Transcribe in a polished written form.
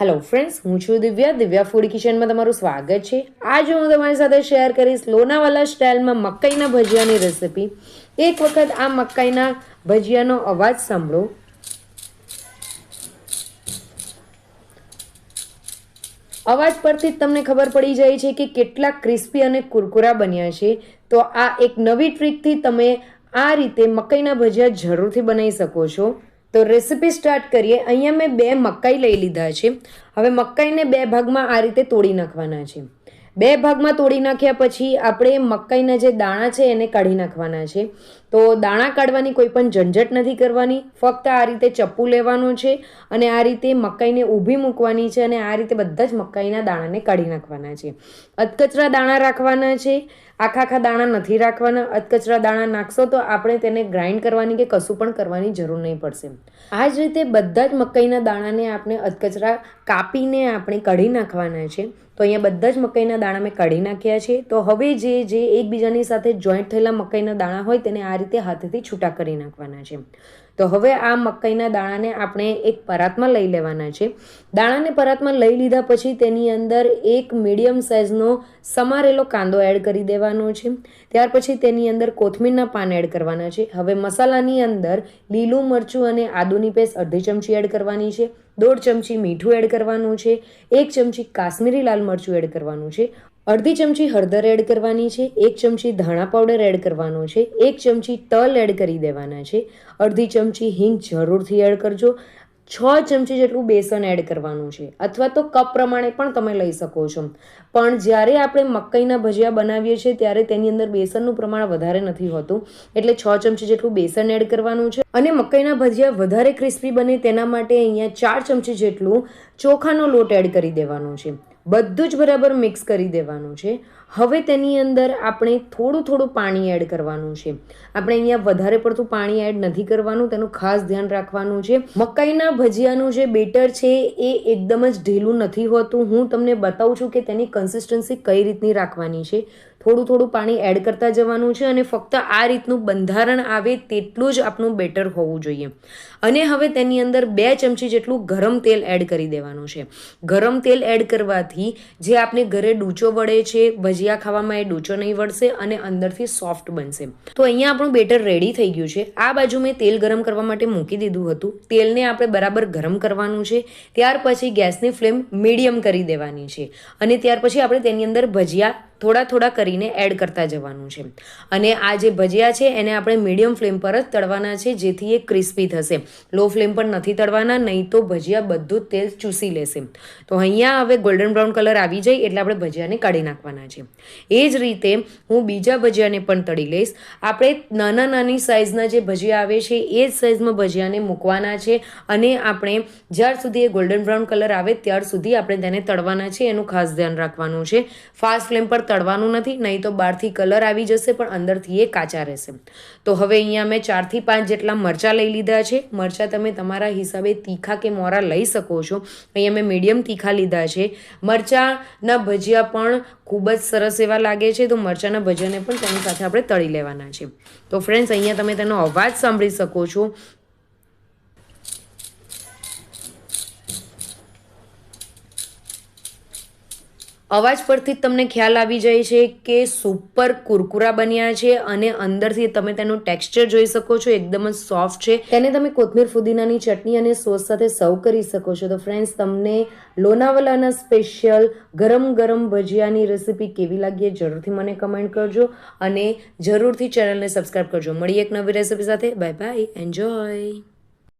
Hello friends, હું છું Divya food કિચનમાં તમારું સ્વાગત છે। આજે હું તમારી સાથે શેર કરીશ લોનાવાલા સ્ટાઇલમાં મકાઈના ભજીયાની રેસિપી। એક વખત આ મકાઈના ભજીયાનો અવાજ સાંભળો। અવાજ પરથી જ તમને ખબર પડી જાય છે કે કેટલા ક્રિસ્પી અને કુરકુરા બન્યા છે। તો આ એક નવી ટ્રીકથી તમે આ રીતે મકાઈના ભજીયા જરૂરથી બનાવી શકો છો। તો રેસિપી સ્ટાર્ટ કરીએ। અહીંયા મેં 2 મકાઈ લઈ લીધા છે। હવે મકાઈને 2 ભાગમાં આ રીતે તોડી નાખવાના છે। 2 ભાગમાં તોડી નાખ્યા પછી આપણે મકાઈના જે દાણા છે એને કાઢી નાખવાના છે। તો દાણા કાઢવાની કોઈ પણ ઝંઝટ નથી કરવાની, ફક્ત આ રીતે ચપ્પુ લેવાનું છે અને આ રીતે મકાઈને ઊભી મૂકવાની છે અને આ રીતે બધા જ મકાઈના દાણાને કાઢી નાખવાના છે। અધકચરા દાણા રાખવાના છે, આખા દાણા નથી રાખવાના। અધકચરા દાણા નાખશો તો આપણે તેને ગ્રાઇન્ડ કરવાની કે કશું પણ કરવાની જરૂર નહીં પડશે। આ જ રીતે બધા જ મકાઈના દાણાને આપણે અધકચરા કાપીને આપણે કાઢી નાખવાના છે। તો અહીંયા બધા જ મકાઈના દાણા મેં કાઢી નાખ્યા છે। તો હવે જે એકબીજાની સાથે જોઈન્ટ થયેલા મકાઈના દાણા હોય તેને આ રીતે હાથેથી છૂટા કરી નાખવાના છે। તો હવે આ મકાઈના દાણાને આપણે એક પરાતમાં લઈ લેવાના છે। દાણાને પરાતમાં લઈ લીધા પછી તેની અંદર એક મીડિયમ સાઇઝનો સમારેલો કાંદો એડ કરી દેવાનો છે। ત્યાર પછી તેની અંદર કોથમીરના પાન એડ કરવાના છે। હવે મસાલાની અંદર લીલું મરચું અને આદુની પેસ્ટ અડધી ચમચી એડ કરવાની છે। 1.5 ચમચી મીઠું એડ કરવાનું છે। 1 ચમચી કાશ્મીરી લાલ મરચું એડ કરવાનું છે। અડધી ચમચી હળદર એડ કરવાની છે। 1 ચમચી ધાણા પાવડર એડ કરવાનો છે। 1 ચમચી તલ એડ કરી દેવાના છે। અડધી ચમચી હિંગ જરૂરથી એડ કરજો। 6 ચમચી જેટલું બેસન એડ કરવાનું છે, અથવા તો કપ પ્રમાણે પણ તમે લઈ શકો છો। પણ જ્યારે આપણે મકાઈના ભજીયા બનાવીએ છીએ ત્યારે તેની અંદર બેસનનું પ્રમાણ વધારે નથી હોતું, એટલે 6 ચમચી જેટલું બેસન એડ કરવાનું છે। અને મકાઈના ભજીયા વધારે ક્રિસ્પી બને તેના માટે અહીંયા 4 ચમચી જેટલું ચોખાનો લોટ એડ કરી દેવાનો છે। બધું જ બરાબર મિક્સ કરી દેવાનું છે। હવે તેની અંદર આપણે થોડું પાણી એડ કરવાનું છે। આપણે અહીંયા વધારે પડતું પાણી એડ નથી કરવાનું, તેનું ખાસ ધ્યાન રાખવાનું છે। મકાઈના ભજીયાનું જે બેટર છે એ એકદમ જ ઢીલું નથી હોતું। હું તમને બતાવું છું કે તેની કન્સિસ્ટન્સી કઈ રીતની રાખવાની છે। થોડું પાણી એડ કરતા જવાનું છે અને ફક્ત આ રીતનું બંધારણ આવે તેટલું જ આપણું બેટર હોવું જોઈએ। અને હવે તેની અંદર 2 ચમચી જેટલું ગરમ તેલ એડ કરી દેવાનું છે। ગરમ તેલ એડ કરવાથી જે આપણે ઘરે ડૂચો વળે છે, ભજીયા ખાવામાં એ ડૂચો નહીં વળશે અને અંદરથી સોફ્ટ બનશે। તો અહીંયા આપણું બેટર રેડી થઈ ગયું છે। આ બાજુ મેં તેલ ગરમ કરવા માટે મૂકી દીધું હતું। તેલને આપણે બરાબર ગરમ કરવાનું છે। ત્યાર પછી ગેસની ફ્લેમ મીડિયમ કરી દેવાની છે અને ત્યાર પછી આપણે તેની અંદર ભજીયા થોડા કરીને એડ કરતા જવાનું છે। અને આ જે ભજીયા છે એને આપણે મીડિયમ ફ્લેમ પર જ તળવાના છે, જેથી એ ક્રિસ્પી થશે। લો ફ્લેમ પર નથી તળવાના, નહીં તો ભજીયા બધું તેલ ચૂસી લેશે। તો અહીંયા હવે ગોલ્ડન બ્રાઉન કલર આવી જાય એટલે આપણે ભજીયાને કાઢી નાખવાના છે। એ જ રીતે હું બીજા ભજીયાને પણ તળી લઈશ। આપણે નાની સાઇઝના જે ભજીયા આવે છે એ જ સાઇઝમાં ભજીયાને મૂકવાના છે અને આપણે જ્યાર સુધી એ ગોલ્ડન બ્રાઉન કલર આવે ત્યાર સુધી આપણે તેને તળવાના છે। એનું ખાસ ધ્યાન રાખવાનું છે। ફાસ્ટ ફ્લેમ પર તળવાનું નથી, નહીં તો બહારથી કલર આવી જશે પણ અંદરથી એ કાચા રહેશે। તો હવે અહીંયા મેં 4 થી 5 જેટલા મરચાં લઈ લીધા છે। મરચાં તમે તમારા હિસાબે તીખા કે મોરા લઈ શકો છો। અહીંયા મેં મીડિયમ તીખા લીધા છે। મરચાંના ભજીયા પણ ખૂબ જ સરસ એવા લાગે છે, તો મરચાંના ભજીયાને પણ તેની સાથે આપણે તળી લેવાના છે। તો ફ્રેન્ડ્સ, અહીંયા તમે તેનો અવાજ સાંભળી શકો છો। અવાજ પરથી જ તમને ખ્યાલ આવી જાય છે કે સુપર કુરકુરા બન્યા છે અને અંદરથી તમે તેનું ટેક્સચર જોઈ શકો છો, એકદમ જ સોફ્ટ છે। તેને તમે કોથમીર ફુદીનાની ચટણી અને સોસ સાથે સર્વ કરી શકો છો। તો ફ્રેન્ડ્સ, તમને લોનાવાલાના સ્પેશિયલ ગરમ ભજીયાની રેસિપી કેવી લાગી જરૂરથી મને કમેન્ટ કરજો અને જરૂરથી ચેનલને સબસ્ક્રાઈબ કરજો। મળીએ એક નવી રેસિપી સાથે। Bye bye, enjoy.